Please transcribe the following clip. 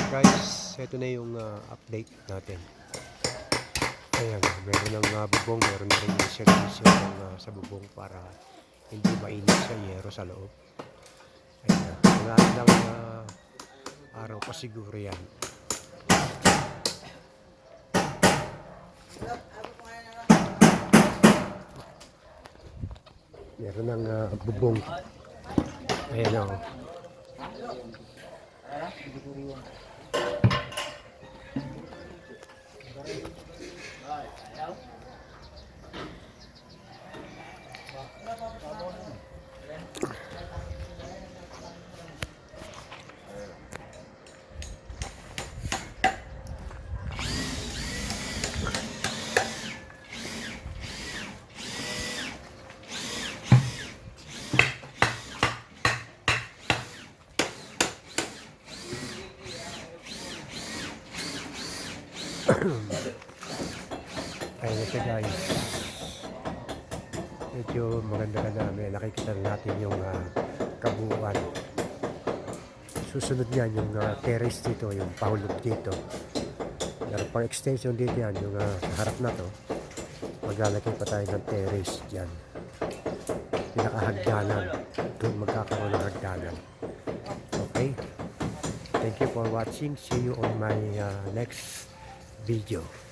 Guys, ito na yung update natin. Ayan, meron ng bubong, meron na rin yung servisyo sa bubong para hindi mainit sa yero sa loob. Ayan, mga ilang araw pa siguro yan. Meron ng bubong. Ayan o. Ayan na siya guys. Medyo maganda ka namin. Nakikita natin yung kabuuan. Susunod yan yung terrace dito, yung pahulog dito. Meron pang extension dito yan, yung harap na to. Maglalagay pa tayo ng terrace dyan. Pinakahagdanan. Doon magkakaroon ng hagdanan. Okay? Thank you for watching. See you on my next video.